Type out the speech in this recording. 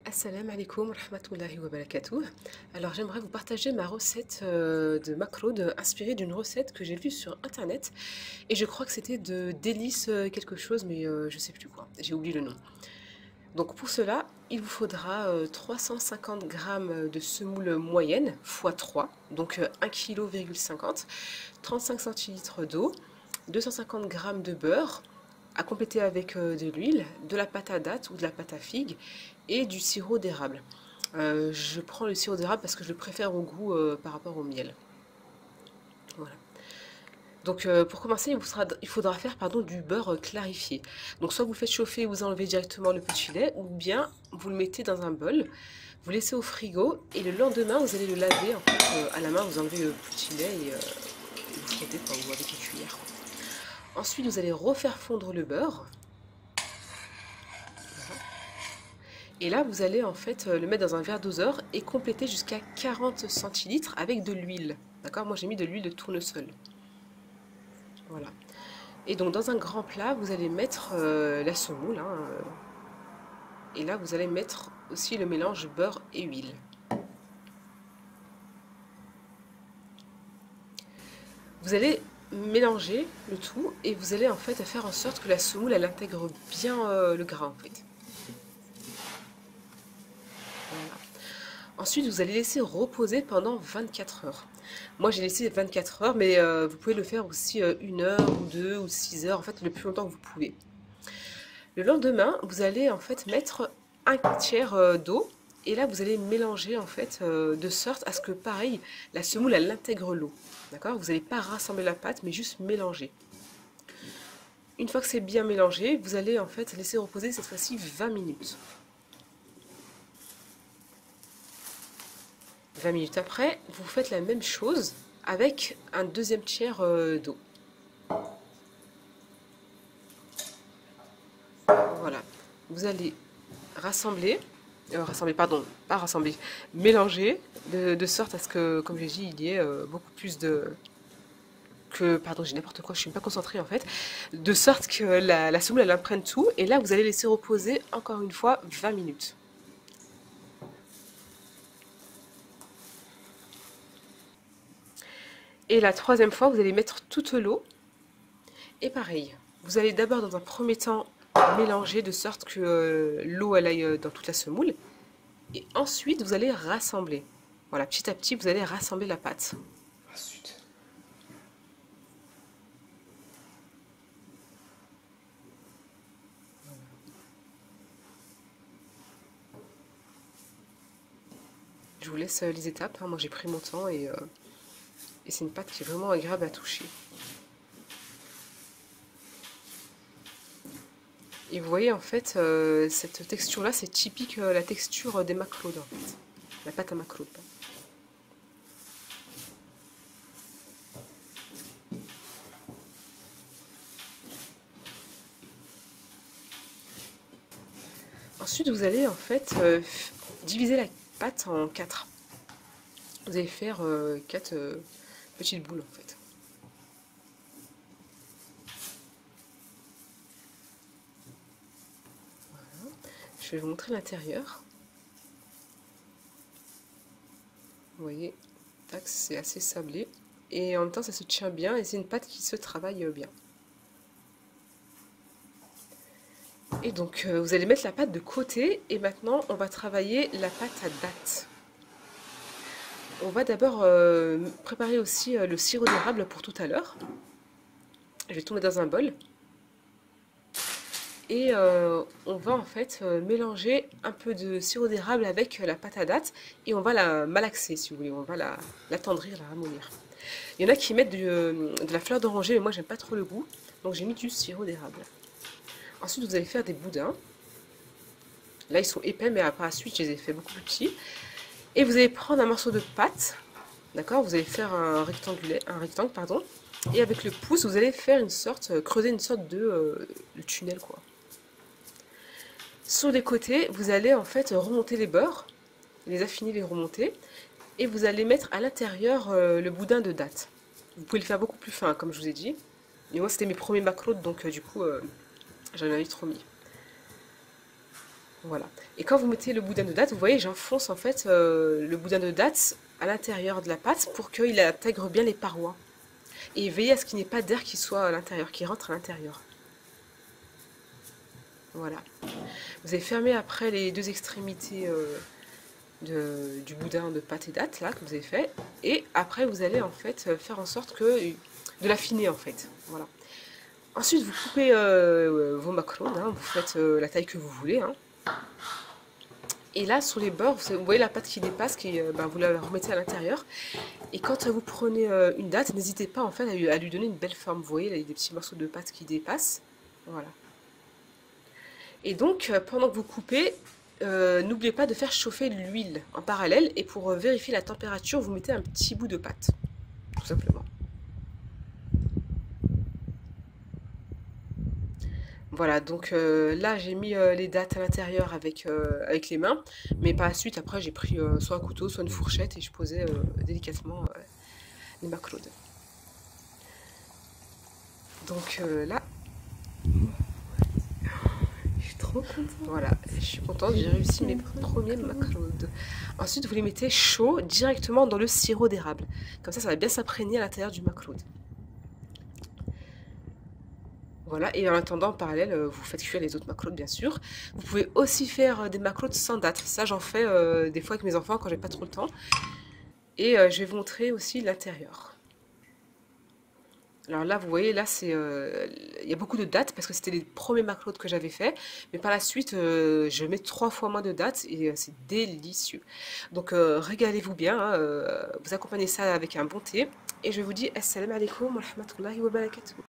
Assalamu alaikum wa rahmatullahi wa barakatuh. Alors j'aimerais vous partager ma recette de macro inspirée d'une recette que j'ai vue sur internet et je crois que c'était de délice quelque chose mais je sais plus quoi, j'ai oublié le nom. Donc pour cela il vous faudra 350 grammes de semoule moyenne x 3, donc 1,50 kg, 35 centilitres d'eau, 250 grammes de beurre, à compléter avec de l'huile, de la pâte à date ou de la pâte à figue et du sirop d'érable. Je prends le sirop d'érable parce que je le préfère au goût par rapport au miel. Voilà. Donc pour commencer, il faudra faire du beurre clarifié. Donc soit vous le faites chauffer, vous enlevez directement le petit lait, ou bien vous le mettez dans un bol, vous laissez au frigo et le lendemain vous allez le laver en fait, à la main, vous enlevez le petit lait et vous frottez quoi, ou avec une cuillère. Ensuite vous allez refaire fondre le beurre. Et là, vous allez en fait le mettre dans un verre doseur et compléter jusqu'à 40 centilitres avec de l'huile. D'accord? Moi, j'ai mis de l'huile de tournesol. Voilà. Et donc, dans un grand plat, vous allez mettre la semoule, hein, et là, vous allez mettre aussi le mélange beurre et huile. Vous allez mélanger le tout et vous allez en fait faire en sorte que la semoule, elle intègre bien le gras en fait. Voilà. Ensuite, vous allez laisser reposer pendant 24 heures. Moi, j'ai laissé 24 heures, mais vous pouvez le faire aussi 1 heure ou 2 ou 6 heures, en fait, le plus longtemps que vous pouvez. Le lendemain, vous allez en fait mettre un tiers d'eau et là, vous allez mélanger en fait de sorte à ce que, pareil, la semoule, elle intègre l'eau. D'accord? Vous n'allez pas rassembler la pâte, mais juste mélanger. Une fois que c'est bien mélangé, vous allez en fait laisser reposer cette fois-ci 20 minutes. 20 minutes après, vous faites la même chose avec un deuxième tiers d'eau. Voilà. Vous allez rassembler, pardon, pas rassembler, mélanger de sorte à ce que, comme j'ai dit, il y ait beaucoup plus pardon, j'ai n'importe quoi, je suis pas concentrée en fait, de sorte que la semoule elle imprègne tout, et là vous allez laisser reposer encore une fois 20 minutes. Et la troisième fois, vous allez mettre toute l'eau. Et pareil, vous allez d'abord dans un premier temps mélanger de sorte que l'eau elle aille dans toute la semoule. Et ensuite, vous allez rassembler. Voilà, petit à petit, vous allez rassembler la pâte. Ensuite. Je vous laisse les étapes, hein. Moi j'ai pris mon temps et c'est une pâte qui est vraiment agréable à toucher. Et vous voyez en fait, cette texture-là, c'est typique la texture des maclodes en fait. La pâte à maclodes. Ensuite, vous allez en fait diviser la pâte en 4. Vous allez faire 4 petites boules en fait. Voilà. Je vais vous montrer l'intérieur. Vous voyez, c'est assez sablé. Et en même temps, ça se tient bien et c'est une pâte qui se travaille bien. Et donc, vous allez mettre la pâte de côté et maintenant, on va travailler la pâte à date. On va d'abord préparer aussi le sirop d'érable pour tout à l'heure. Je vais tout mettre dans un bol. Et on va en fait mélanger un peu de sirop d'érable avec la pâte à date et on va la malaxer si vous voulez, on va l'attendrir, la ramollir. Il y en a qui mettent de la fleur d'oranger, mais moi j'aime pas trop le goût, donc j'ai mis du sirop d'érable. Ensuite vous allez faire des boudins. Là ils sont épais, mais par la suite je les ai fait beaucoup plus petits. Et vous allez prendre un morceau de pâte, d'accord? Vous allez faire un rectangle, pardon. Et avec le pouce, vous allez faire creuser une sorte de tunnel, quoi. Sur les côtés, vous allez en fait remonter les beurres, les affiner, les remonter. Et vous allez mettre à l'intérieur le boudin de date. Vous pouvez le faire beaucoup plus fin, comme je vous ai dit. Et moi, c'était mes premiers macros, donc du coup, j'en avais trop mis. Voilà. Et quand vous mettez le boudin de date, vous voyez, j'enfonce en fait le boudin de date à l'intérieur de la pâte pour qu'il intègre bien les parois. Et veillez à ce qu'il n'y ait pas d'air qui soit à l'intérieur, qui rentre à l'intérieur. Voilà. Vous avez fermé après les deux extrémités du boudin de pâte et date là que vous avez fait. Et après vous allez en fait faire en sorte de l'affiner en fait. Voilà. Ensuite vous coupez vos macaroons, hein, vous faites la taille que vous voulez. Hein. Et là sur les bords, vous voyez la pâte qui dépasse, vous la remettez à l'intérieur. Et quand vous prenez une date, n'hésitez pas en fait à lui donner une belle forme. Vous voyez, là, il y a des petits morceaux de pâte qui dépassent. Voilà. Et donc, pendant que vous coupez, n'oubliez pas de faire chauffer l'huile en parallèle. Et pour vérifier la température, vous mettez un petit bout de pâte, tout simplement. Voilà, donc là j'ai mis les dattes à l'intérieur avec les mains, mais par la suite après j'ai pris soit un couteau, soit une fourchette et je posais délicatement les macaroons. Donc là, Je suis trop contente. voilà, je suis contente, j'ai réussi mes Incroyable. premiers macaroons. Ensuite vous les mettez chauds directement dans le sirop d'érable. Comme ça va bien s'imprégner à l'intérieur du macaron. Voilà, et en attendant, en parallèle, vous faites cuire les autres macaroons, bien sûr. Vous pouvez aussi faire des macaroons sans date. Ça, j'en fais des fois avec mes enfants quand j'ai pas trop le temps. Et je vais vous montrer aussi l'intérieur. Alors là, vous voyez, là, il y a beaucoup de dates parce que c'était les premiers macaroons que j'avais fait. Mais par la suite, je mets 3 fois moins de dates et c'est délicieux. Donc, régalez-vous bien. Hein, vous accompagnez ça avec un bon thé. Et je vous dis, assalamu alaikum wa rahmatullahi wa barakatuh.